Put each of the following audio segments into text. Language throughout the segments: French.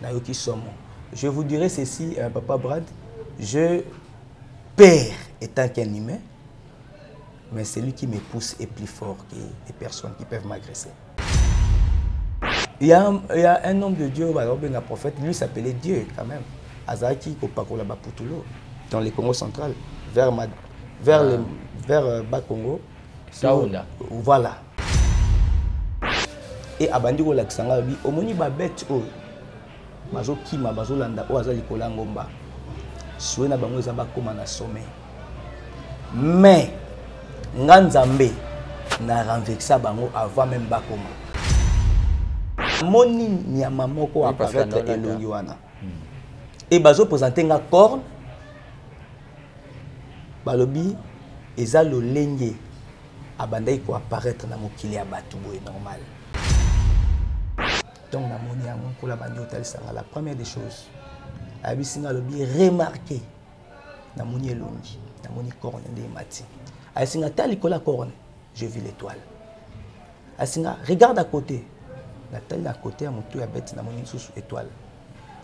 Nayoki Somo. Je vous dirais ceci, Papa Brad, je perds étant qu'un humain, mais celui qui me pousse est plus fort que les personnes qui peuvent m'agresser. Il y a un homme de Dieu, un prophète, lui s'appelait Dieu quand même. Azaki Kopakola Baputulo, dans le Congo central, vers Bas-Congo. Voilà. Et Abandi Laksanga, Omoni Babet, Bazo Kima, Bazo Landa, Oazali Kolangomba. Souena Bango Zabakoma na sommet. Mais, Nganzambe n'a renversé Bango avant même Bakoma. Moni Nyamamoko apparaître Elongiwana. Et Bazo présenté un corne. Balobi, Eza lo lenge. Abandai ko apparaître na mokili ya batubo est normal. Donc na moni ya mon kola bandi hotel sanga la première des choses. Abisinga lobi remarquer na moni elongi, na moni corne de mati. Abisinga tali kola corne, je vis l'étoile. Abisinga regarde à côté. Na tali à côté à moto ya bête na moni sous étoile.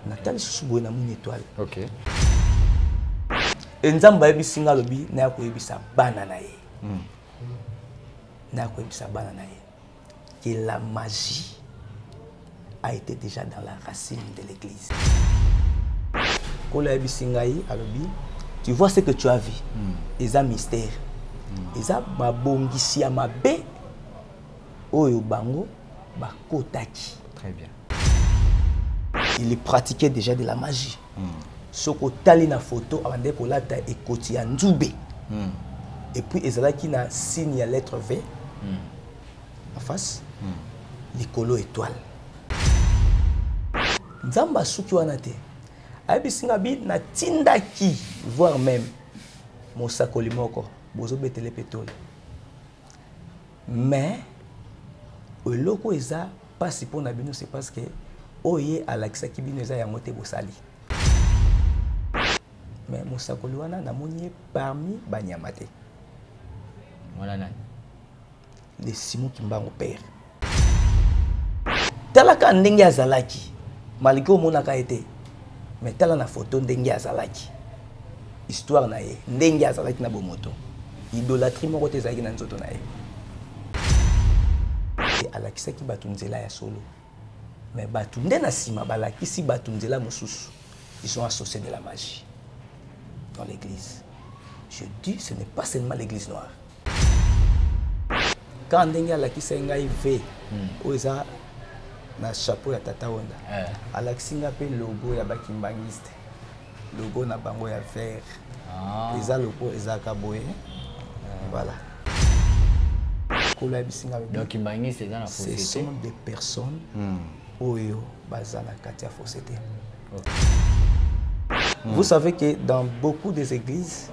Na tali sous boy na moni étoile. OK. Et nzamba abisinga lobi na ko ebisa bana na ye. Que la magie a été déjà dans la racine de l'église. Tu vois ce que tu as vu. Ils ont mystère. Ils ont mabongisi ya mabe. Oyo bango bakotaki. Très bien. Il pratiquait déjà de la magie. Soko tali na photo abande kolata ekoti ya nzube. Et puis ezalaki na signe à lettre V. En face, Likolo étoile. Nzamba suki wana te. Abisinga bi na tindaki, voire même Mosakoli moko, bozo betele pétrole. Mais oloko eza pasi pour na bino c'est parce que oye alakisa ki bino eza yango te bosali. Mais Mosakoli wana na moni parmi banyamate. Voilà nani. Les Simon Kimbango père. Talaka ndenge azalaki. Malgré monaka été. Mais tala na photo ndenge azalaki. Histoire na ye. Ndenge azalaki na bomoto. Idolâtrie moko te zaki na nzoto na ye. Et alakisaki batunzela ya solo. Mais batunde na sima balakisi batunzela mosusu. Ils sont associés de la magie dans l'église. Je dis ce n'est pas seulement l'église noire. Quand ndenge alakisa ngai ve oza na chapeau ya tata onda alakisinga pe logo ya bakimbangiste logo na bango ya vert eza logo eza kaboye voilà kola bisinga donc kimbangiste eza na société ce sont des personnes oyo baza na kati ya société. Vous savez que dans beaucoup des églises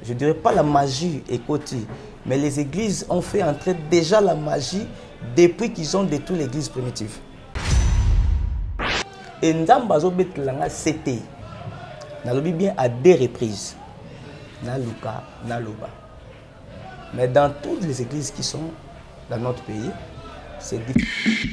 je dirais pas la magie est côté, mais les églises ont fait entrer déjà la magie depuis qu'ils ont détruit l'église primitive. Et Ndambazo Betlanga c'était, nalobi bien à 2 reprises, Naluka, Naloba. Mais dans toutes les églises qui sont dans notre pays, c'est difficile.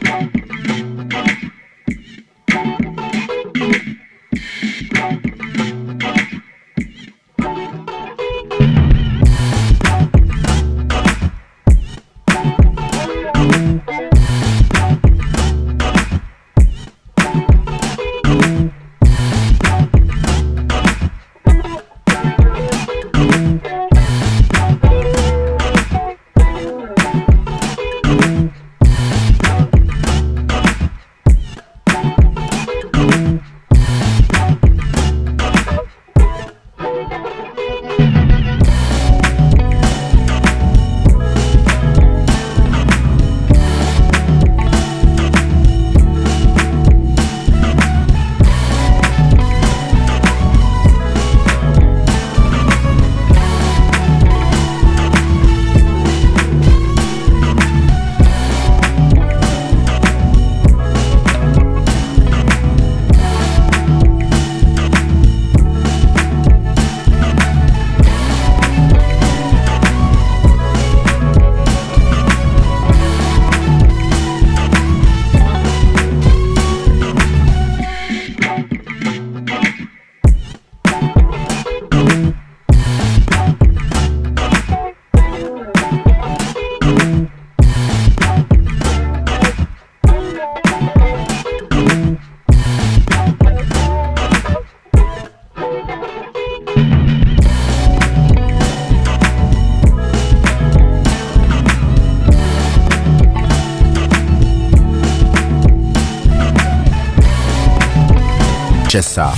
Kinshasa.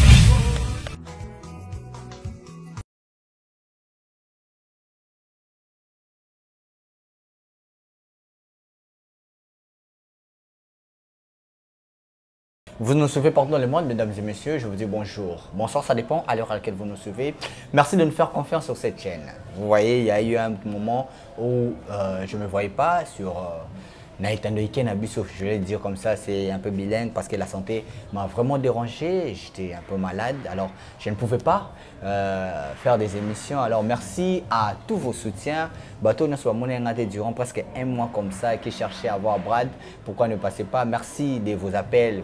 Vous nous suivez partout dans le monde, mesdames et messieurs, je vous dis bonjour. Bonsoir, ça dépend à l'heure à laquelle vous nous suivez. Merci de nous faire confiance sur cette chaîne. Vous voyez, il y a eu un moment où je ne me voyais pas sur Naïtando Iken Abisso. Je vais le dire comme ça, c'est un peu bilingue parce que la santé m'a vraiment dérangé. J'étais un peu malade, alors je ne pouvais pas faire des émissions. Alors merci à tous vos soutiens. Bateau ne soit mon durant presque un mois comme ça qui cherchait à voir Brad. Pourquoi ne passez pas? Merci de vos appels,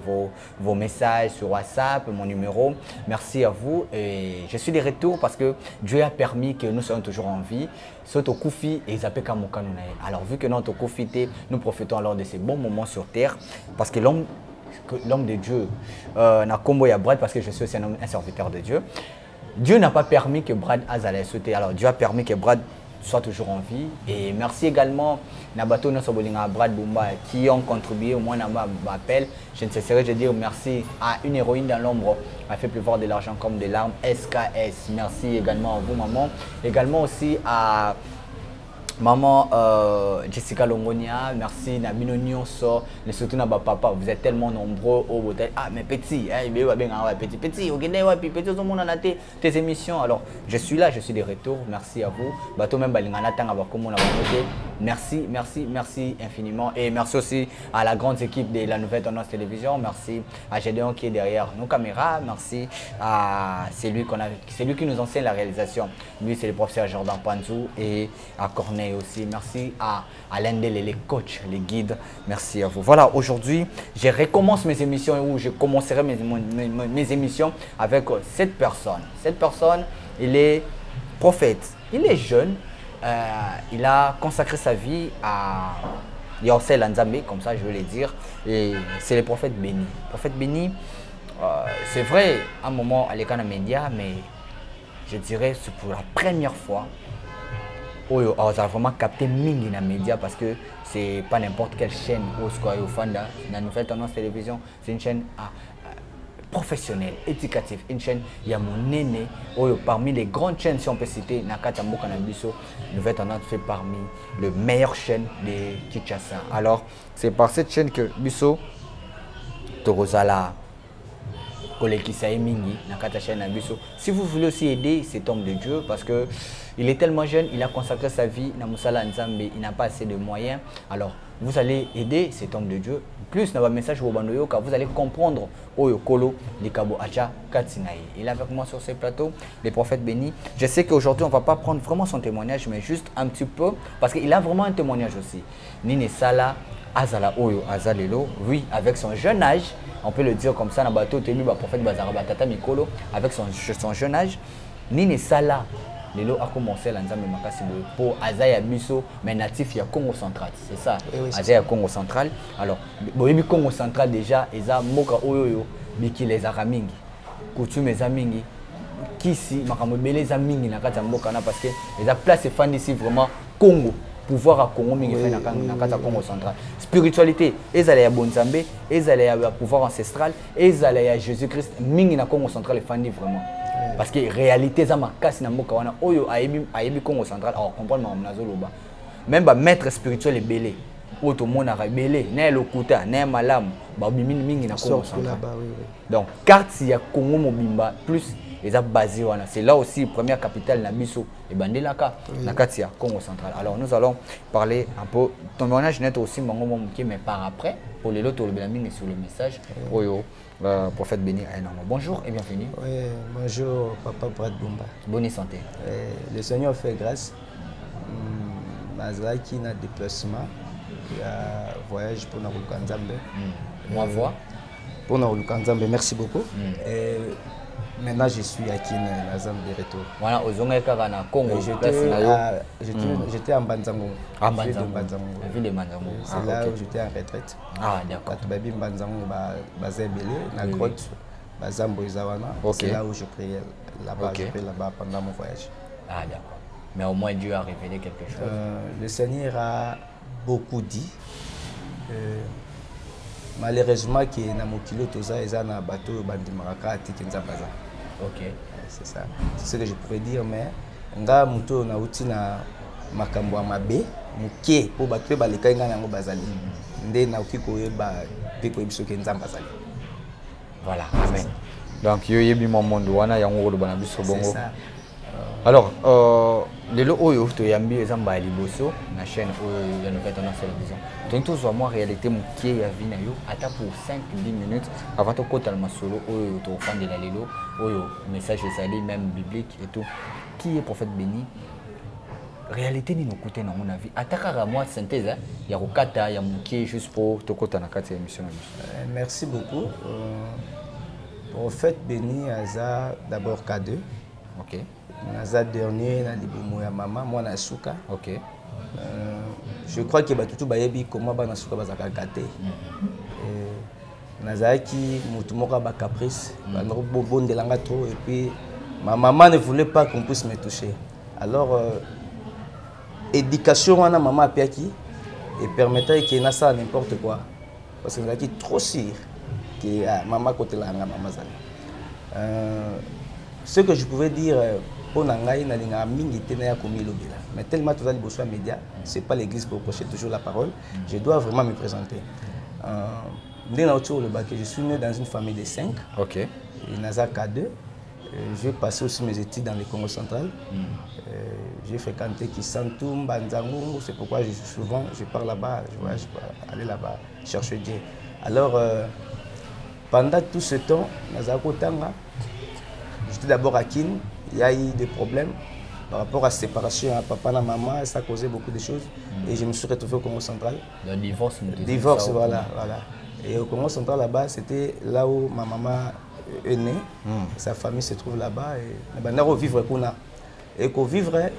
vos messages sur WhatsApp, mon numéro. Merci à vous. Et je suis de retour parce que Dieu a permis que nous soyons toujours en vie. Soto Koufi et Zapeka Mokanounae. Alors vu que notre Koufi, nous profitons alors de ces bons moments sur terre parce que l'homme de Dieu n'a combo à Brad parce que je suis aussi un serviteur de Dieu. Dieu n'a pas permis que Brad Azalea sauter. Alors Dieu a permis que Brad soit toujours en vie. Et merci également Nabato Nosobolinga Brad Bumba qui ont contribué au moins à ma appel. Je ne cesserai de dire merci à une héroïne dans l'ombre. Elle fait pleuvoir de l'argent comme des larmes. SKS. Merci également à vous, maman. Également aussi à maman Jessica Longonia, merci Nabino Nyonso, et surtout na papa, vous êtes tellement nombreux au hôtel. Ah mais petit, petit, ok, petit, tout le monde a tes émissions. Alors je suis là, je suis de retour, merci à vous. Bateau même balingana tanga bakomo na bonté. Merci, merci, merci infiniment et merci aussi à la grande équipe de la Nouvelle Tendance Télévision. Merci à Gédéon qui est derrière nos caméras. Merci à celui qui nous enseigne la réalisation. Lui c'est le professeur Jordan Panzou et à Corneille aussi. Merci à l'Endel et les coachs, les guides. Merci à vous. Voilà, aujourd'hui, je recommence mes émissions où je commencerai mes émissions avec cette personne. Cette personne, il est prophète. Il est jeune. Il a consacré sa vie à Yorsel Nzambe, comme ça je veux le dire. Et c'est le prophète béni. Le prophète béni, c'est vrai, à un moment, à l'écran média, mais je dirais c'est pour la première fois. Oyo a vraiment capté mingi na média parce que c'est pas n'importe quelle chaîne au square au fanda la Nouvelle Tendance Télévision, c'est une chaîne professionnelle, éducative, une chaîne il y a mon aîné oyo parmi les grandes chaînes si on peut citer Nakata Mboka na biso. Nouvelle Tendance fait parmi les meilleures chaînes de Kinshasa. Alors c'est par cette chaîne que biso Torozala si vous voulez aussi aider cet homme de Dieu, parce que il est tellement jeune, il a consacré sa vie à Moussala Nzambe, il n'a pas assez de moyens. Alors, vous allez aider cet homme de Dieu. Plus, dans votre message, vous allez comprendre Oyokolo, Likabo Acha, Katsinaï. Il est avec moi sur ce plateau, les prophètes bénis. Je sais qu'aujourd'hui, on ne va pas prendre vraiment son témoignage, mais juste un petit peu, parce qu'il a vraiment un témoignage aussi. Nine Sala, Azala Oyo, Azalelo, oui, avec son jeune âge, on peut le dire comme ça, Nabato Temi, prophète Bazaraba Tata Mikolo, avec son jeune âge, Nine Sala, Lelo a commencé à Nzambe Makasi pour Azaya Biso, mais natif, il y a Congo central, c'est ça, oui, Azaya Congo central. Alors, Boyebi Congo central déjà, Eza Moka Oyoyo, Biki les Aramingi, Coutume les Amingi, Kisi, Makamobele les Amingi, Nakata Mboka, parce que les place fan ici vraiment Congo. Pouvoir à Congo, mais Congo central. Spiritualité, ils allaient à Bonzambe, ils allaient à pouvoir ancestral, ils allaient à Jésus-Christ, mingi na Congo central, les fans vraiment. Parce que réalité, ça m'a cassé dans mon kawana, oyo ayebi Congo central, alors comprendre ma nazoloba. Même maître spirituel est belé, auto monara belé, né lokuta, né malam, ba mingi na Congo central. Donc carte il y a Congo mobimba plus. C'est là aussi, première capitale, Nabiso et Bandelaka, Nakatia, Congo central. Alors nous allons parler un peu. Ton témoignage net aussi, mais par après, pour les autres, le sur le message. Oyo, prophète béni, bonjour et bienvenue. Oui, bonjour, Papa Brad Bumba. Bonne santé. Le Seigneur fait grâce. Mazaki n'a déplacement. Il y a voyage pour Narukanzambe. Moi, voix. Pour Narukanzambe, merci beaucoup. Maintenant, je suis à Kin, la zone de retour. Voilà, aux Ongekara, Congo. J'étais en Banzango. Ah, Banzango. La ville de Banzango. C'est là où j'étais en retraite. Ah, d'accord. Quand tu as Banzango, basé belé, la grotte, Bazambo Izawana. C'est là où je priais là-bas. Je priais là-bas pendant mon voyage. Ah, d'accord. Mais au moins, Dieu a révélé quelque chose. Le Seigneur a beaucoup dit. malheureusement qui na mokilo toza eza na bateau bandimaka atiki nzambaza. Ok. C'est ça. C'est ce que je pourrais dire, mais nga muto na uti na makambo mabe muke po bato ba leka nga nango bazali. Nde na uki koyeba pe koyebiso ke nzambazali. Voilà. Amen. Donc yo yebi mondo wana yango lo bana biso bongo. C'est ça. Alors lelo oyo to yambi ezamba liboso na chaîne oyo ya Nouvelle Tendance Télévision. Donc tout soit moi réalité muke ya vie na yo ata pour 5-10 minutes avant to kota le solo oyo to fande la lelo oyo message ezali même biblique et tout. Qui est prophète béni? Réalité ni nokote na mon avis. Ataka moi synthèse ya kokata ya muke juste pour to kota na kati ya émission. Merci beaucoup. Prophète béni aza d'abord K2. OK. Naza dernier na libumu ya maman moi na suka. OK. Je crois que batutu bayebi comment ba na suka bazaka gâté. Nazaki mutu moko ba caprice, ba bondelanga trop et puis ma maman ne voulait pas qu'on puisse me toucher. Alors éducation wana maman apiaki et permettait que na ça n'importe quoi parce que nazaki trop sûr que maman côté la maman zali. Ce que je pouvais dire pour Nangaï, mais tellement tout les besoins médias, c'est pas l'église pour prêcher toujours la parole. Je dois vraiment me présenter. Je suis né dans une famille de 5. OK. Et Naza K2. J'ai passé aussi mes études dans le Congo central. J'ai fréquenté Kisantoum, Banzango. C'est pourquoi souvent je pars là-bas, je voyage pour aller là-bas chercher Dieu. Alors, pendant tout ce temps, Naza Kotanga, j'étais d'abord à Kin. Il y a eu des problèmes par rapport à la séparation à papa et maman, ça a causé beaucoup de choses. Et je me suis retrouvé au Congo central. Le divorce. Divorce, voilà. Et au Congo central, là-bas, c'était là où ma maman est née. Sa famille se trouve là-bas. Et on a vivre Kuna. Et qu'au vivre,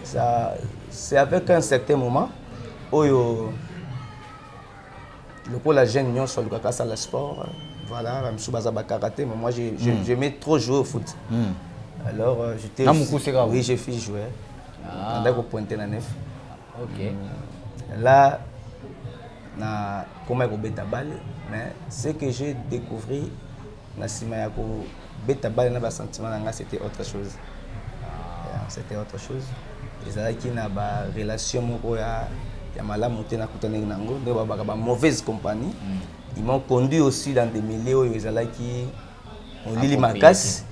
c'est avec un certain moment où le la jeune union sur le caca, le sport. Voilà, je suis karaté, mais moi, j'aimais trop jouer au foot. Alors, j'étais. Oui, j'ai fait jouer. On a pointé la nef. OK. Là, comment on bêta balle, mais ce que j'ai découvert, bêta balle, c'était autre chose. C'était autre chose. Ils avaient une relation mauvaise compagnie. Ils m'ont conduit aussi dans des milieux où ils allaient qui ont lit ma casse.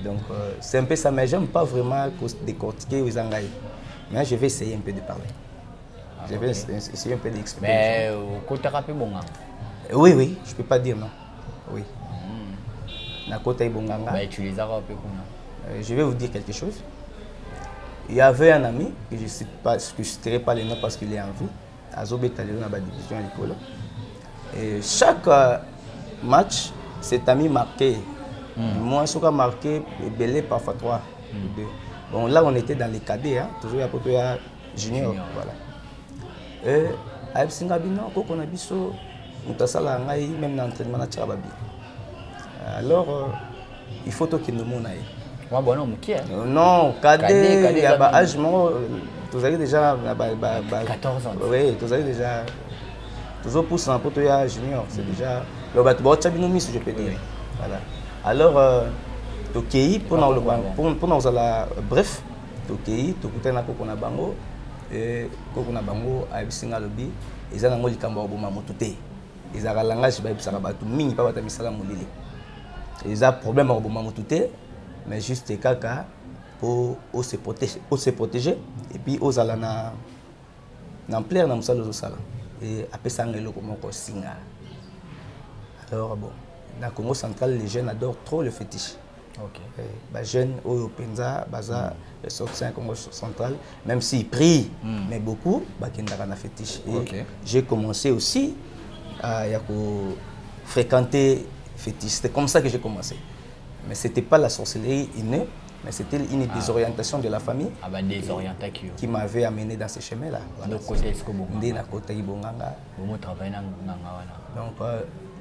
Donc c'est un peu ça, mais j'aime pas vraiment décortiquer aux Angaïs. Mais je vais essayer un peu de parler. Je vais essayer un peu d'expliquer. Mais côté rapide, bon. Oui, oui, je peux pas dire non. Oui. Na côté Bonganga. Je vais vous dire quelque chose. Il y avait un ami que je ne citerai pas le nom parce qu'il est en vie. Azobé Talero dans la division à l'école. Et chaque match, cet ami marquait. Moi, je suis marqué belé parfois 3 ou 2. Bon, là, on était dans les cadets, hein, toujours à y junior. Voilà. Et avec Singabino, quand on a vu ça, on a même dans l'entraînement. Alors, il faut que nous monnions. Non, cadet, il y a âge, vous avez déjà 14 ans. Oui, vous avez déjà. Toujours poussé pour toi junior, c'est déjà. Le bateau, je peux dire. Voilà. Alors, Tokéi, pour nous, bref, Tokéi, Tokuta na Kokona Bango, et Kokona Bango, Abisinga Lobi, ils ont un likambo Obama Motute. Ils ont un langage, ils ont un mini pas de misala molili. Ils ont un problème Obama Motute, mais juste caca pour se protéger, et puis aux alana n'ampleur dans le sala. Et après ça, on a singa. Alors, bon. Dans le Congo central, les jeunes adorent trop le fétiche. OK. Les jeunes au Penza, Baza, les sorciers Congo central, même s'ils prient, mais beaucoup, ils ont un fétiche. Okay. J'ai commencé aussi à fréquenter fétiche. C'était comme ça que j'ai commencé. Mais ce n'était pas la sorcellerie innée, mais c'était une désorientation de la famille qui m'avait amené dans ce chemin-là. Donc,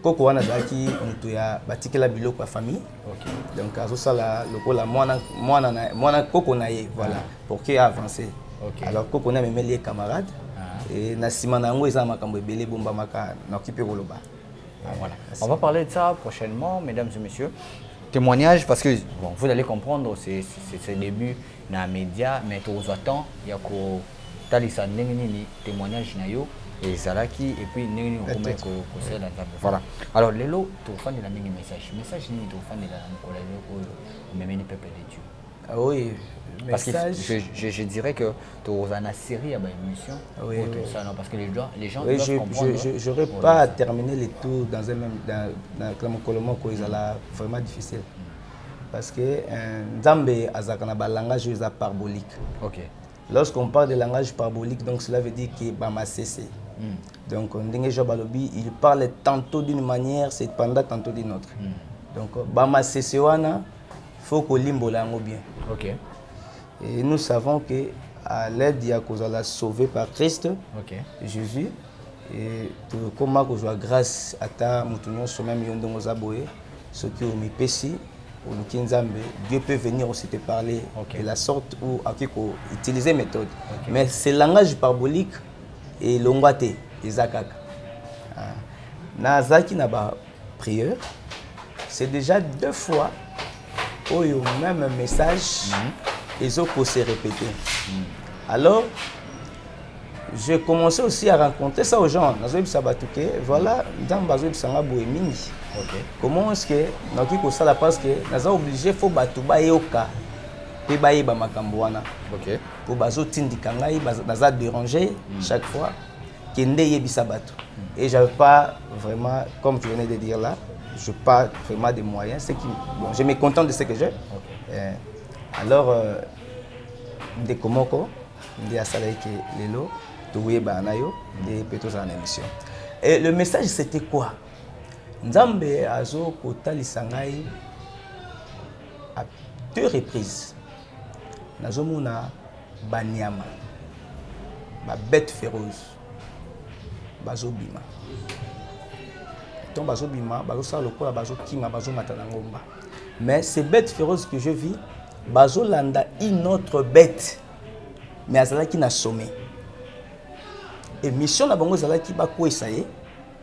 koko wana zaki mutu ya batikela biloko ya famille. Donc azosala lokola mwana koko na ye, voilà, pour qu'il avance. Alors koko na memeli camarade et na sima na ngo eza makambo ebele bomba maka na okipe koloba. Voilà. On va parler de ça prochainement, mesdames et messieurs. Témoignage, parce que bon, vous allez comprendre, c'est le début dans les médias, mais tout attend, il y a témoignage et Zalaki, et puis voilà. Alors, Lelo, tu as fait un message. Message, tu as fait un peuple de Dieu. Ah oui, parce que je dirais que tu as une série à émission. Oui, oui. Ça, non, parce que les gens oui, doivent comprendre. Je n'aurais pas terminé les tours dans un même dans que c'est vraiment difficile. Parce que Nzambe a un langage parabolique. Ok. Lorsqu'on parle de langage parabolique, donc cela veut dire qu'il va cesser. Donc, il parle tantôt d'une manière, c'est pendant tantôt d'une autre. Donc, Bama Sesewana, il faut que l'imbolango bien. Ok. Et nous savons que à l'aide de la sauvé par Christ, Jésus, et comment que je grâce à ta moutonnion sur même yondongo zaboé, ce qui est au mipesi, au Nzambe, Dieu peut venir aussi te parler de la sorte où utiliser méthode. Mais c'est le langage parabolique et l'ongwate, les akaka. Nazaki n'a pas prière, c'est déjà 2 fois où il y a même un message et ça peut se répéter. Alors, j'ai commencé aussi à rencontrer ça aux gens. Voilà, dans Bazoïb Sanga Boémini. Comment est-ce que nous sommes parce que nous sommes obligés de faire des yoka et bailler makamboana. Pour bazo tindikangai, nous déranger chaque fois. Kende yebisabatu. Et j'avais pas vraiment, comme tu venais de dire là, je n'ai pas vraiment des moyens. Bon, je me contente de ce que j'ai. Alors, de Komoko, de Asalaïke Lelo, de Webanayo, de Petos en émission. Et le message c'était quoi? Nzambe azo kotali sangai à 2 reprises. Nazomuna banyama, ba bête féroce, bazo bima. Donc bazo bima, bazo sa lokola bazo kima, bazo matanangomba. Mais ces bêtes féroces que je vis, bazo landa une autre bête, mais azala qui n'a sommé. Et mission na bango azala qui ba ko essayer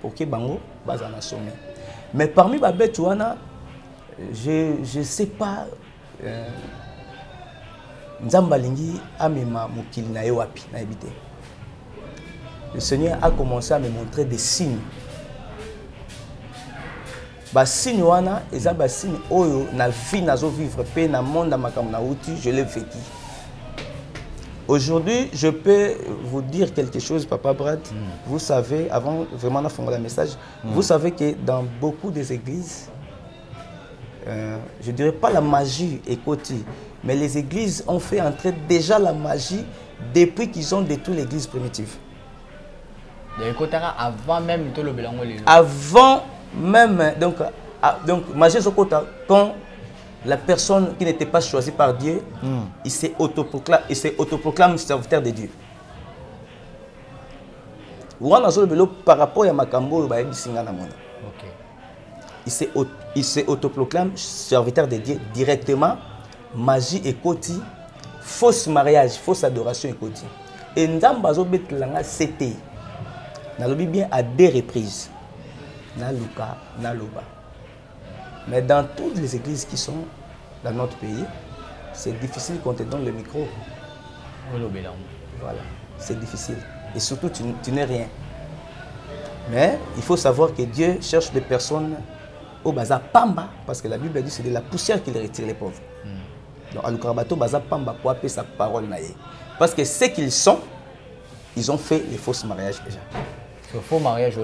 pour que bango bazana sommé. Mais parmi les bêtes, je ne sais pas. Nzambalingi amema mukili na wapi na ebité. Le Seigneur a commencé à me montrer des signes. Ba signes wana eza ba signes oyo na vie nazo vivre pe na monde makam na uti je l'ai vécu. Aujourd'hui, je peux vous dire quelque chose, Papa Brad. Vous savez, avant vraiment de faire le message, vous savez que dans beaucoup des églises, je ne dirais pas la magie est côté, mais les églises ont fait entrer déjà la magie depuis qu'ils ont détruit l'église primitive. Avant même tout le bilan. Avant même, donc magie quand la personne qui n'était pas choisie par Dieu, il s'est autoproclame serviteur de Dieu. Par rapport à Makambo, il s'est autoproclame serviteur de Dieu directement. Magie et koti, fausse mariage, fausse adoration et koti. Et Ndambazo Betlanga c'était. Nalobi bien à 2 reprises. Naluka, Naloba. Mais dans toutes les églises qui sont dans notre pays, c'est difficile qu'on te donne le micro. Voilà, c'est difficile. Et surtout, tu n'es rien. Mais il faut savoir que Dieu cherche des personnes au Baza Pamba, parce que la Bible dit que c'est de la poussière qu'il retire les pauvres. Donc, à l'Ukarabato, Baza Pamba pour appeler sa parole. Parce que ce qu'ils sont, ils ont fait les fausses mariages déjà. Faux mariage,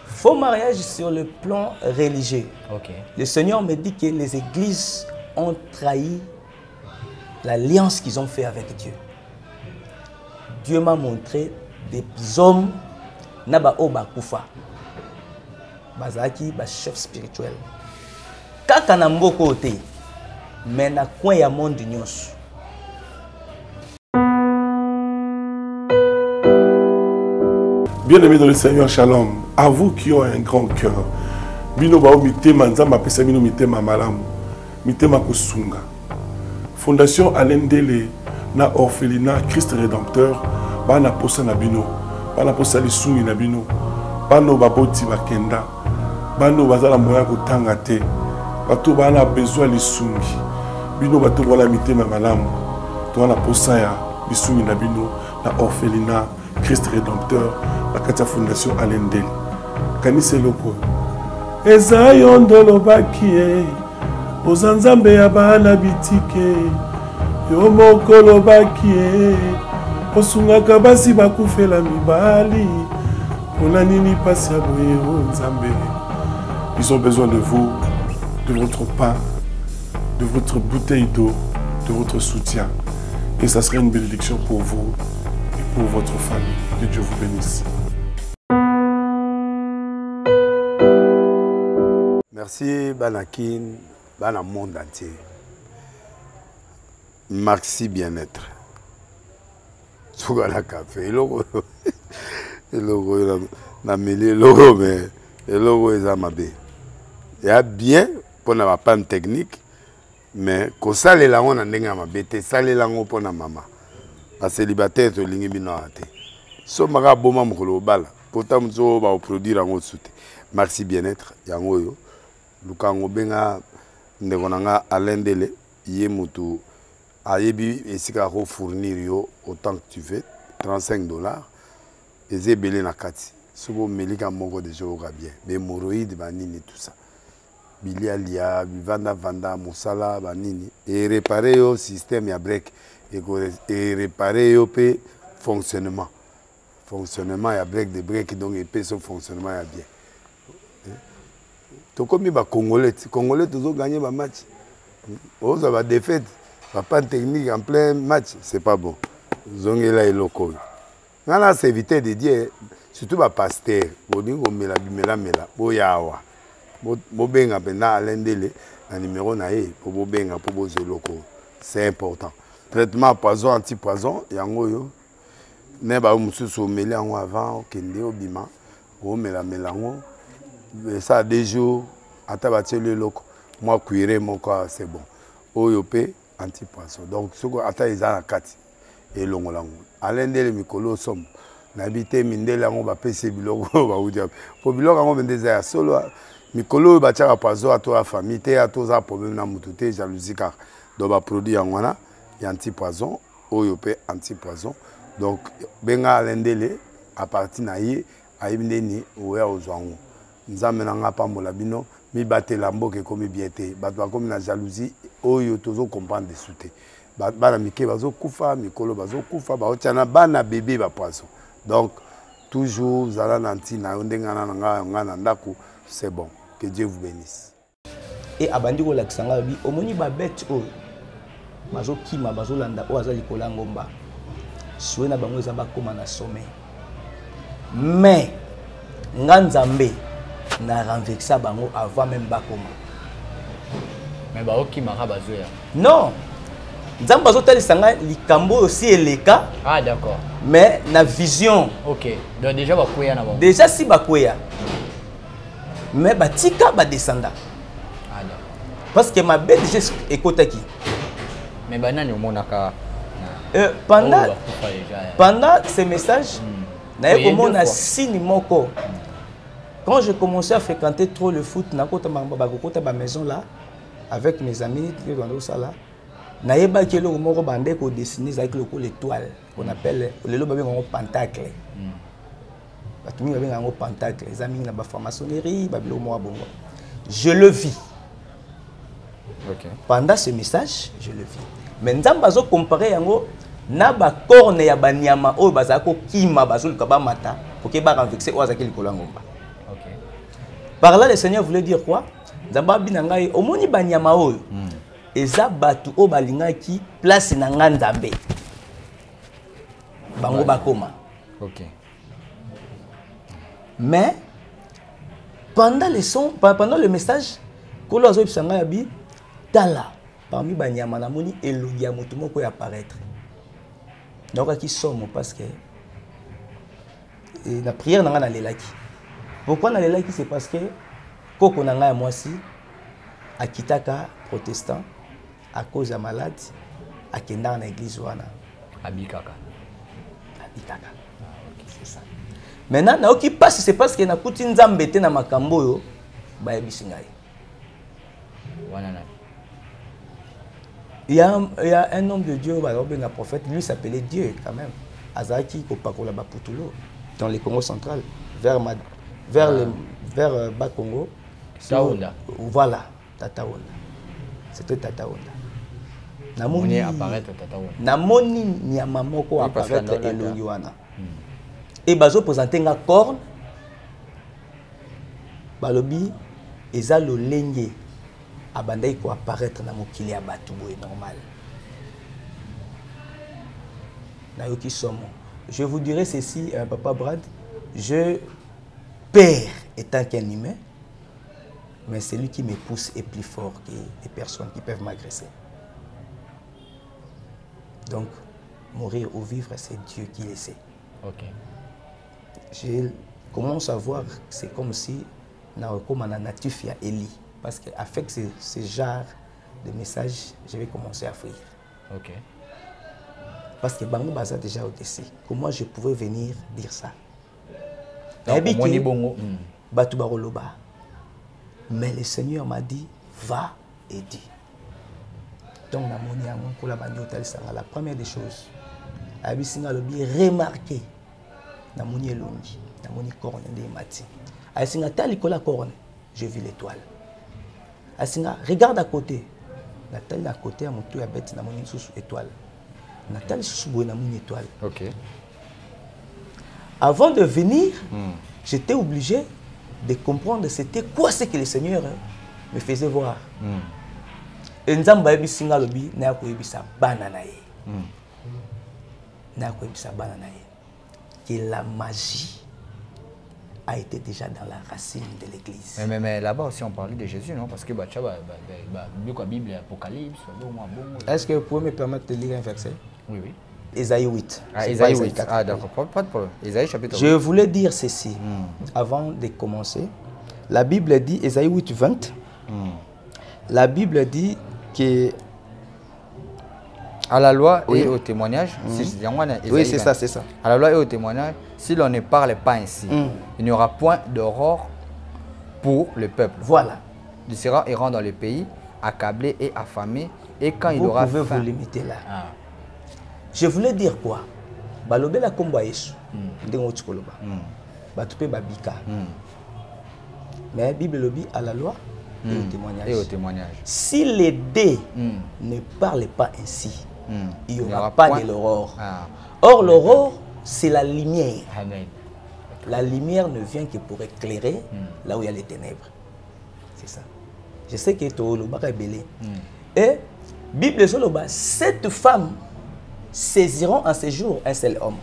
faux mariage sur le plan religieux. Le Seigneur me dit que les églises ont trahi l'alliance qu'ils ont fait avec Dieu. Dieu m'a montré des hommes Naba Oba Kufa. Bazaki, chef spirituel. Kaka na mboko te, mais na coin ya monde nyonso. Bien-aimés dans le Seigneur, shalom. À vous qui ont un grand cœur. Bino bao mitema nzamba pesa bino mitema malamu. Mitema kosunga. Fondation Alendele na orphelinat Christ Rédempteur bana posa na bino. Bana posa lisumi na bino. Bano baboti bakenda. bano bazala moya kotanga te bato bana besoin lisungi bino bato wala mitema malamu to wana posa ya lisungi na bino na orphelinat Christ Rédempteur la katia fondation Alendel kanise loko eza yondolo bakie ozanzambe ya bana bitike yo mokolo bakie osungaka basi bakufela mibali pona nini pasi ya boye o nzambe. Ils ont besoin de vous, de votre pain, de votre bouteille d'eau, de votre soutien. Et ça serait une bénédiction pour vous et pour votre famille. Que Dieu vous bénisse. Merci Banakin, Bana monde entier. Merci bien-être. Sougala café, logo, logo, na mêlé logo, mais logo est à ma baie. Il y a bien pour la panne technique, mais quand ça les langues on a ma bête, ça les langues pour la maman. La célibataire to lingi binoate. So maga boma mukolo bala. Pourtant mzo ba produire en soute. Merci bien-être yango yo. Lukango benga ndekonanga Alendele yé mutu ayebi esika ko fournir yo autant que tu veux $35 et zebele na kati. Sobo melika moko de jour bien. Mais hémorroïdes banini tout ça. Bilialia, vanda, moussala, banini. Et réparer au système ya break. Et réparer au fonctionnement. Fonctionnement ya break de break donc et son fonctionnement ya bien. To comme ba Congolais toujours gagné ba match. On va défaite, pas de technique en plein match, c'est pas bon. Zongela et loco. Nana c'est éviter de dire surtout ba pasteur, bodingo mela boyawa. Bobenga pena Alendele un numéro naé pour bobenga pour bozo loko. C'est important. Traitement poison anti-poison yango yo. Ne ba mususu meli yango avant kende obima. O mela ngo. Ça des jours atabati le loko. Moi cuire mon corps c'est bon. Oyopé anti-poison. Donc ce ko ata izana kati et longolango. Alendele mikolo somme. N'habité mindela ngo ba pese biloko ba udia. Po biloko ngo bendeza solo mikolo ba tchaka poison à toi famille te à tous a problème na mututé jalousie car do ba produit en wana y anti-poison oyopé anti-poison. Donc benga Alendele à partir na ye ayibindeni oya ozwango. Nzambe na nga pambola bino mi batela mboke komi biete bato ba komi na jalousie oyo tozo comprendre de souté. Bana mike bazo kufa mikolo bazo kufa ba otiana bana bébé ba poisson. Donc toujours zala nanti na ndenga na nga na ndako c'est bon. Que Dieu vous bénisse. Et abandi ko laksanga bi omoni ba bête o bazo kima bazo landa o azali ko langomba. Soué na bango ezaba koma na sommet. Mais nganzambe na renversa bango avant même bakoma. Mais ba okima ka bazoya. Non. Nzambe bazo talisanga likambo aussi eleka. Ah d'accord. Mais na vision. OK. Donc déjà bakoya na bango. Déjà si bakoya. Mais batika ba descenda. Ah d'accord. Parce que ma bête déjà ekotaki. Mais banani omonaka pendant ces messages, na signe moko. Quand je commençais à fréquenter trop le foot, na kota ba maison là avec mes amis qui dans ça là. Na yeba ke lo moko bande ko dessiner avec l'étoile qu'on appelle le lo babé pentacle. Batumi babé ngo pentacle, les amis na ba franc-maçonnerie, babilo mo bongo. Je le vis. OK. Pendant ce message, je le vis. Mais nzambe bazo comparer yango na ba corne ya banyama oyo bazako kima bazoluka ba mata pour que ba renverser o azaki likolo ngomba. OK. Par là le Seigneur voulait dire quoi? Nzamba binanga ye omoni banyama oyo. Eza batu o balingaki place na nga nzambe. Bango bakoma. OK. Mais pendant le son, pendant le message, kolo azo bisanga ya bi tala parmi banyama na moni elogia moto moko ya apparaître. Donc qui somme parce que la prière n'a pas lelaki. Pourquoi na lelaki c'est parce que koko na nga moi si akitaka protestant à cause de malade akenda na église wana abikaka. C'est ça. Maintenant na oki passe c'est parce que na kuti nzambe te na makambo yo Il y a un homme de Dieu, un prophète, lui s'appelait Dieu quand même. Azaki Kopakola Baputulo, dans les Congo central, vers Bas-Congo. Taonda. Voilà, Tataonda. C'était Tataonda. Namoni apparaître Tataonda. Namoni Nyamamoko apparaître Elongiwana. Et bazo présenté nga corne. Balobi eza lo lenge abandai ko apparaître na mokili ya batu boye normal. Nayoki somo. Je vous dirai ceci, Papa Brad, je perds étant qu'un humain, mais celui qui me pousse est plus fort que les personnes qui peuvent m'agresser. Donc, mourir ou vivre, c'est Dieu qui le sait. Ok. Je commence à voir, c'est comme si comme on a natif à Eli. Parce qu'avec ce genre de messages, je vais commencer à fuir. Ok. Parce que Bango Baza déjà au-dessus. Comment je pouvais venir dire ça? Mais le Seigneur m'a dit, va et dis. Donc, la première des choses, remarquez, je vis l'étoile. Regarde à côté. À côté, étoile. Ok. Avant de venir, j'étais obligé de comprendre c'était quoi ce que le Seigneur me faisait voir. Et Nzamba ebisinga lobi na koyebisa bana na ye. Na koyebisa bana na ye. Que la magie a été déjà dans la racine de l'église. Mais là-bas aussi on parlait de Jésus, non? Parce que la Bible, Apocalypse, est-ce que vous pouvez me permettre de lire un verset? Oui, oui. Ésaïe 8. Ah, Ésaïe 8. Ah, d'accord, pas de problème. Ésaïe chapitre 8. Je voulais dire ceci avant de commencer. La Bible dit, Ésaïe 8, 20, la Bible dit que... À la loi et au témoignage, oui, c'est ça, c'est ça. À la loi et au témoignage, si l'on ne parle pas ainsi, il n'y aura point d'aurore pour le peuple. Voilà. Il sera errant dans le pays, accablé et affamé, et quand il aura faim... Vous pouvez vous limiter là. Je voulais dire quoi? Balobe la kombo Yesu, ndengo tshikoloba. Batupe babika. Mais la Bible lobi à la loi et au témoignage. Et au témoignage. Si les dés ne parlent pas ainsi, il n'y aura pas de l'aurore. Or, l'aurore, c'est la lumière. Amen. La lumière ne vient que pour éclairer là où il y a les ténèbres. C'est ça. Je sais que tu es belé. Et Bible Soloba, cette femme saisiront en ce jour un seul homme.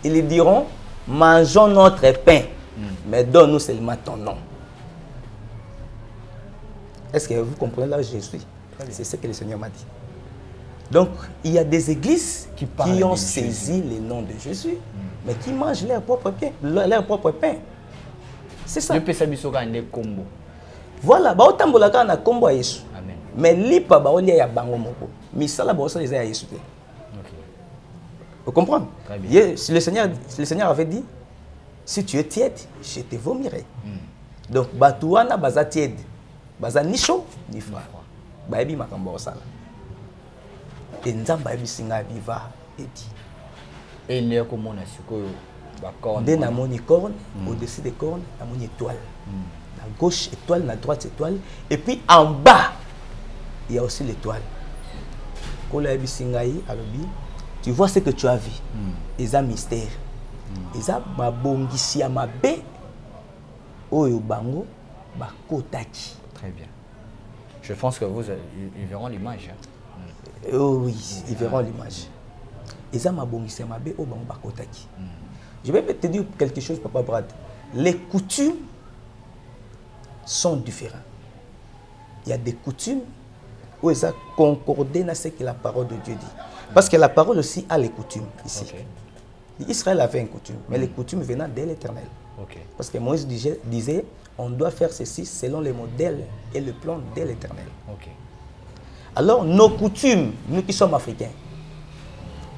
Ils lui diront, mangeons notre pain, mais donne-nous seulement ton nom. Est-ce que vous comprenez là où je suis? C'est ce que le Seigneur m'a dit. Donc, il y a des églises qui ont saisi le nom de Jésus, mais qui mangent leur propre pain. C'est ça. Voilà, na kombo Yesu. Mais lipa ba olia ya bango moko. Misala ba osala ya Yesu. Vous comprenez? Le Seigneur avait dit, si tu es tiède, je te vomirai. Donc, batouana baza tiède, baza ni chaud ni froid. Baebi makambo osala. Et nzamba ebi singa viva et dit. Et il y a comme on a su que dès na moni corne, au-dessus des cornes, na moni étoile. À gauche étoile, à droite étoile, et puis en bas il y a aussi l'étoile. Tu vois ce que tu as vu. Ils ont mystère. Ils ont mabongisi amabe oyo bango bakotaki. Très bien. Je pense que ils verront l'image. Oh oui, ils verront l'image. Ils ont mabongisi amabe oyo bango bakotaki. Je vais te dire quelque chose, Papa Brad. Les coutumes sont différents. Il y a des coutumes où ils ont concordé dans ce que la parole de Dieu dit. Parce que la parole aussi a les coutumes ici. Israël avait une coutume, mais les coutumes venant de l'Éternel. Parce que Moïse disait, on doit faire ceci selon les modèles et le plan de l'Éternel. Alors, nos coutumes, nous qui sommes africains,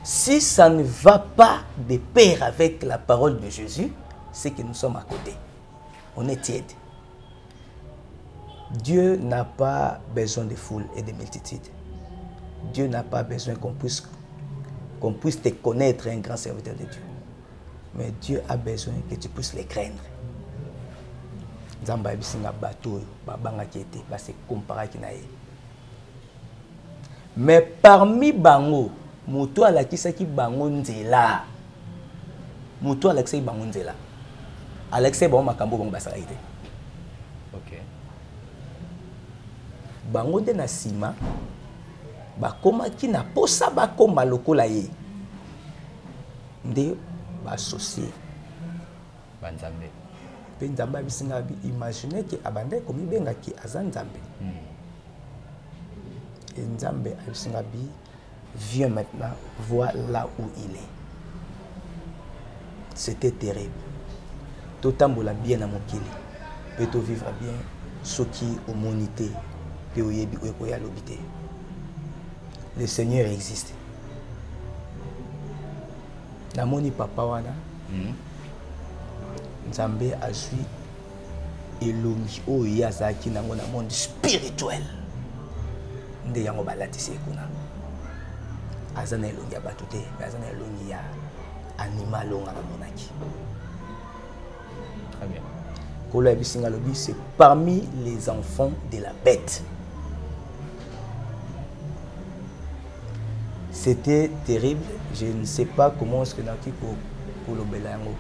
si ça ne va pas de pair avec la parole de Jésus, c'est que nous sommes à côté. On est tiède. Dieu n'a pas besoin de foule et de multitudes. Dieu n'a pas besoin qu'on puisse te connaître un grand serviteur de Dieu. Mais Dieu a besoin que tu puisses les craindre. Nzamba bisinga bato babanga kiete ba se comparer ki na ye. Mais parmi bango moto alakisaki bango nzela. Moto alakisaki bango nzela. Alakisaki bango makambo bango basala ite. OK. Bango de na sima bakomaki na posa bakoma lokola ye. Nde ba associé Banzambe. Pe nzamba bisinga bi imaginer que abande komi benga ki azanzambe. Et nzambe bisinga bi viens maintenant voir là où il est. C'était terrible. Totambola bien na mokili. Peut to vivre bien soki omonité pe oyebi okoya lobité. Le Seigneur existe. Namoni papa wana. Nzambe azui elongi oyo azaki nango na monde spirituel. Nde yango balatisi kuna. Azana elongi ya bato te, azana elongi ya animal onga na monaki. Très bien. Kolo ya bisinga lobi, c'est parmi les enfants de la bête. C'était terrible. Je ne sais pas comment est-ce que naki pour le belango.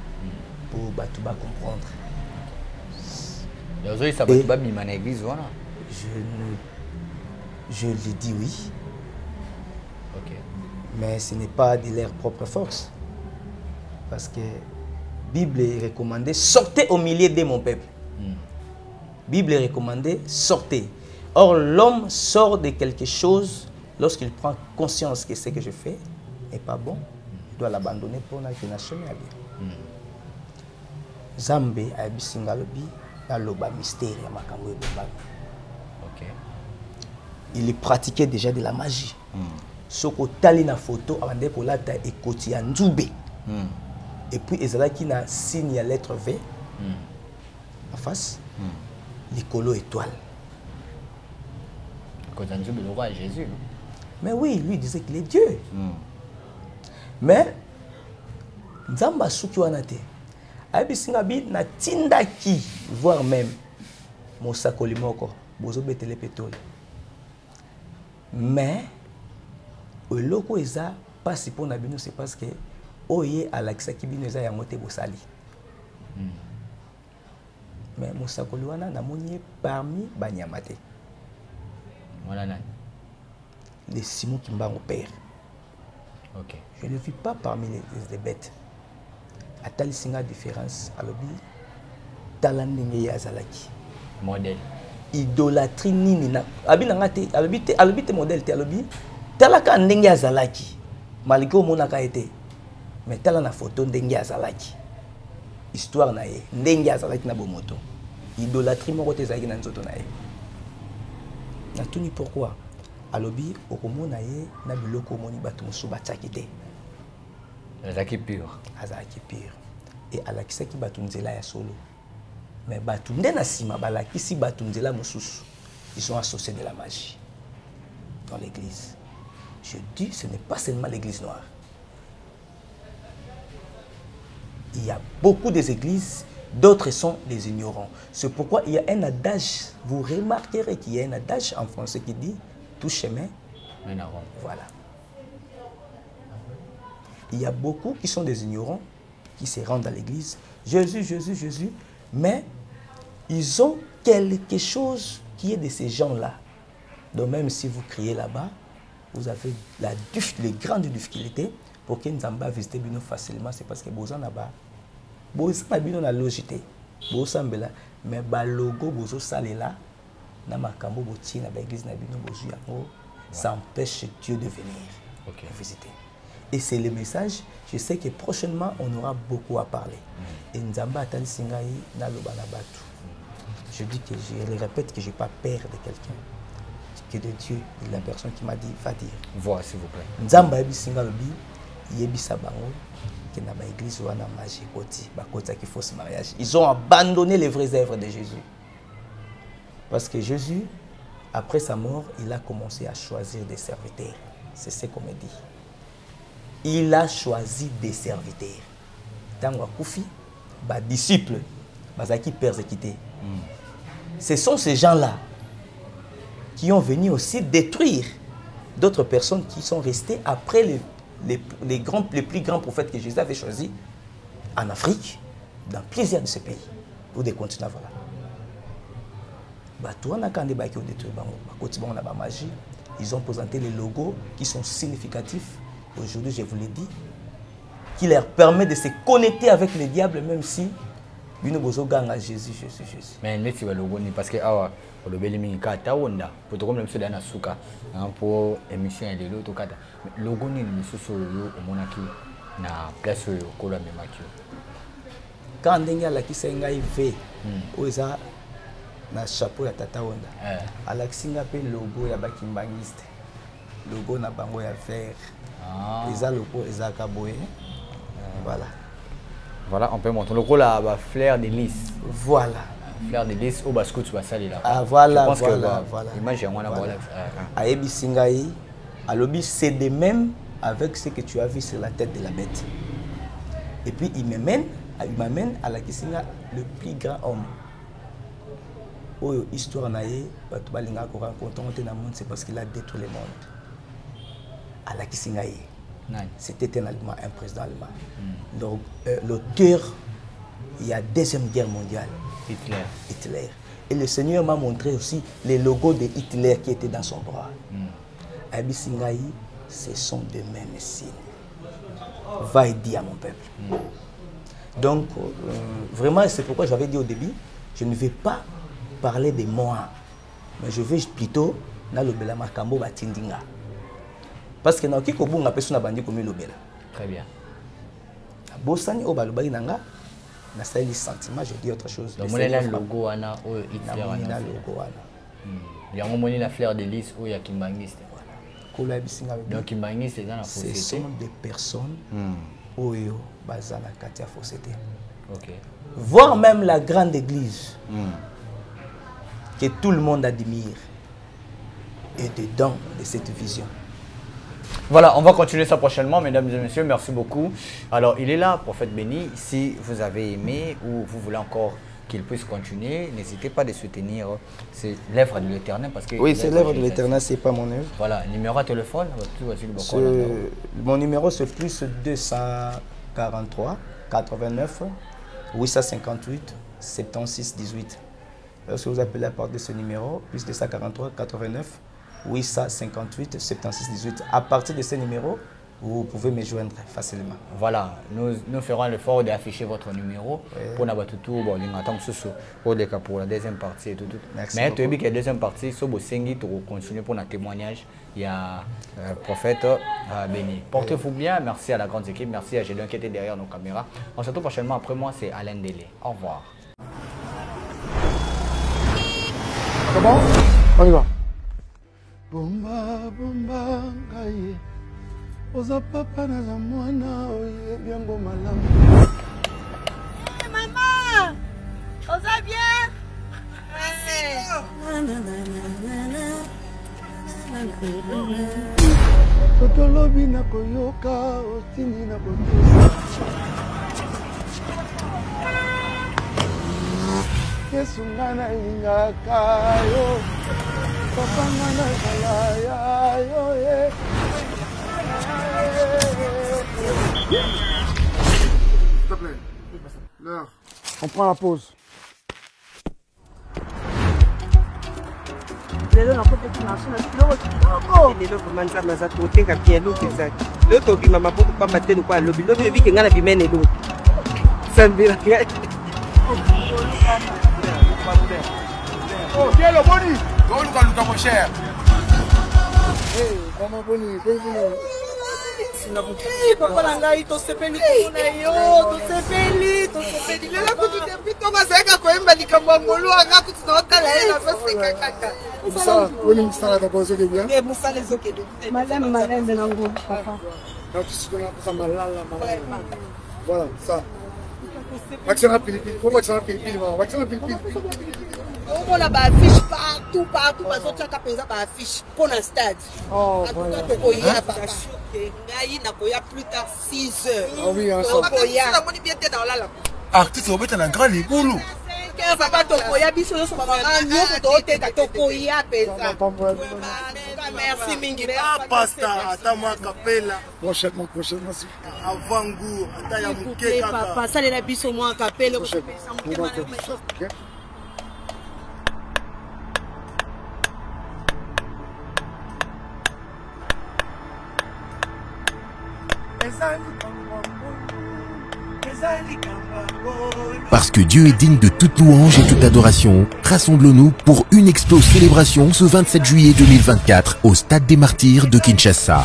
Pour Batouba comprendre. Je lui dis oui. OK. Mais ce n'est pas de leur propre force. Parce que la Bible est recommandée, sortez au milieu de mon peuple. Bible est recommandée, sortez. Or, l'homme sort de quelque chose lorsqu'il prend conscience que ce que je fais n'est pas bon. Il doit l'abandonner pour qu'il n'a chemin à bien. Zambe a bisinga lobi na loba mystère ya makambo ebomba. OK. Il pratiquait déjà de la magie. Soko tali na photo abande kolata ekoti ya nzube. Et puis ezalaki na signe ya lettre V en face. Likolo étoile. Quand nzube le roi Jésus. Mais oui, lui disait qu'il est Dieu. Mais Nzamba suki wana te. Abisinga bi na tindaki voire même mosakoli moko bozo betele pétrole. Mais eloko eza pasi pona bino c'est parce que oye alakisaki bino eza yango te bosali. Mais mosakoli wana namoni parmi banyama te. Voilà nani? Les Simon Kimbango père. OK. Je ne vis pas parmi les bêtes. Atali singa différence alobi talandenge ya zalaki modèle idolâtrie nini na abi nanga te alobi te modèle te alobi talaka ndenge ya zalaki malgré omonaka été mais tala na photo ndenge ya zalaki histoire na ye ndenge ya zalaki na bomoto idolâtrie moko te zalaki na nzoto na ye na tuni pourquoi alobi okomona ye na biloko omoni bato mosusu batiaki te. Azaki pur. Azaki pur. Et alakisaki batunzela ya solo. Mais batunde na sima balakisi batunzela mosusu. Ils sont associés de la magie dans l'église. Je dis, ce n'est pas seulement l'église noire. Il y a beaucoup des églises, d'autres sont des ignorants. C'est pourquoi il y a un adage, vous remarquerez qu'il y a un adage en français qui dit tout chemin mène à Rome. Voilà. Il y a beaucoup qui sont des ignorants, qui se rendent à l'église. Jésus, Jésus, Jésus. Mais ils ont quelque chose qui est de ces gens-là. Donc même si vous criez là-bas, vous avez les grandes difficultés pour que Nzamba visite Bino facilement. C'est parce que Bozan là-bas, Bozan Bino na logité. Bozan Bela. Mais ba logo Bozo Salela, na makambo Boti na l'église na Bino Bozu Yango, ça empêche Dieu de venir visiter. Et c'est le message, je sais que prochainement, on aura beaucoup à parler. Et Nzamba Atali Singaï, Naloba Nabatu. Je dis que je le répète que je n'ai pas peur de quelqu'un. Que de Dieu, de la personne qui m'a dit, va dire. Vois, s'il vous plaît. Nzamba Ebi Singalobi, Yebi Sabango, qui n'a pas église ou na magie koti, bakota qui fausse mariage. Ils ont abandonné les vraies œuvres de Jésus. Parce que Jésus, après sa mort, il a commencé à choisir des serviteurs. C'est ce qu'on me dit. Il a choisi des serviteurs. Tango Koufi, disciples, qui persécutés. Ce sont ces gens-là qui ont venu aussi détruire d'autres personnes qui sont restées après les plus grands prophètes que Jésus avait choisis en Afrique, dans plusieurs de ces pays, ou des continents. Voilà. Ils ont présenté les logos qui sont significatifs. Aujourd'hui, je vous l'ai dit, qui leur permet de se connecter avec le diable, même si Bino Bozo Ganga Jésus. Mais le logo parce que awa le bel minka taonda pour tout comme le dans suka pour émission et l'autre kata logo ni misusu yo omonaki na place yo kola memaki quand ndenga la kisenga ive oza na chapeau ya tata onda ala kisinga pe logo ya bakimbangiste logo na bango ya vert eza logo eza kaboye voilà on peut montrer le rôle à Fleur de Lys. Voilà. Fleur de Lys au bascout tu vas salir là. Ah voilà, voilà. Image voilà. Ayebi Singaï, alobi c'est de même avec ce que tu as vu sur la tête de la bête. Et puis il m'amène à la Kisinga le plus grand homme. Oh histoire naïe, tu vas rencontrer dans le monde c'est parce qu'il a détruit le monde. À la Kisingaï. C'était un Allemand, un président allemand. L'auteur, il y a la Deuxième Guerre mondiale. Hitler. Et le Seigneur m'a montré aussi les logos de Hitler qui étaient dans son bras. Abi Singaï, ce sont de mêmes signes. Va et dis à mon peuple. Donc, vraiment, c'est pourquoi j'avais dit au début, je ne vais pas parler de moi, mais je vais plutôt dans le Belama Kambo Batindinga. Parce que très bien. Bosani au balobagi nanga na sali sentiment je dis autre chose. Donc mon logo ana o Hitler ana logo ana. Ya ngomoni la Fleur de Lys o ya Kimbangiste. Kola bisinga. Donc Kimbangiste est dans la société. Ce sont des personnes oyo bazana katia société. OK. Voir même la grande église que tout le monde admire est dedans de cette vision. Voilà, on va continuer ça prochainement, mesdames et messieurs. Merci beaucoup. Alors, il est là, prophète béni. Si vous avez aimé ou vous voulez encore qu'il puisse continuer, n'hésitez pas à soutenir. C'est l'œuvre de l'Éternel. Oui, c'est l'œuvre de l'Éternel, ce n'est pas mon œuvre. Voilà, numéro de téléphone. Mon numéro, c'est plus 243 89 858 76 18. Lorsque vous appelez à part de ce numéro, plus 243 89 858 76 18. À partir de ce numéro, vous pouvez me joindre facilement. Voilà, nous ferons l'effort d'afficher votre numéro pour la deuxième partie et tout. Merci. Mais tu as vu que la deuxième partie, si vous continuer pour un témoignage, il y a prophète béni. Portez-vous bien, merci à la grande équipe, merci à Gédéon qui était derrière nos caméras. On se retrouve prochainement. Après moi, c'est Alain Délé. Au revoir. Comment? On y va. Bomba, bomba, gaye. Oza papa na la mwana, oye, biango malamu. Hey, maman! Oza bien? Totolobi na koyoka, ostini na kotosa. Kesungana ingaka yo. Papa ngana kalaya yo ye. S'il te plaît. L'heure. On prend la pause. lelo nakote kinasho na kiloko kitoko lelo komanza maza totenga bien loki zaki lelo tobima maboko pamba te kwa lobi lobi biki ngana bimene lo sambira ngai oh tiens le boni go luka mon cher eh maman boni papa na ngai tosepeli kuna yo tosepeli lelo kututembi mazaka koemba likambo ngolo anga kutunotala na fasika kaka ça on est ça là pour ce que bien et musa les oké madame nango papa donc tu connais ça malala voilà ça Vaccin à pilipili, faut vaccin à pilipili, vaccin à pilipili. On a des affiches partout, partout. Parce que tu as des affiches pour le stade. Oh, voilà. Il y a plus tard 6 heures. Ah oui, ensemble. Artiste, on va un grand boulot. Merci mingi. Pasta, attends-moi capella. Prochainement. Avant goût, attends ya mouké kaka. Papa, ça les biso moi capella. Parce que Dieu est digne de toute louange et toute adoration, rassemblons-nous pour une explose célébration ce 27 juillet 2024 au Stade des Martyrs de Kinshasa.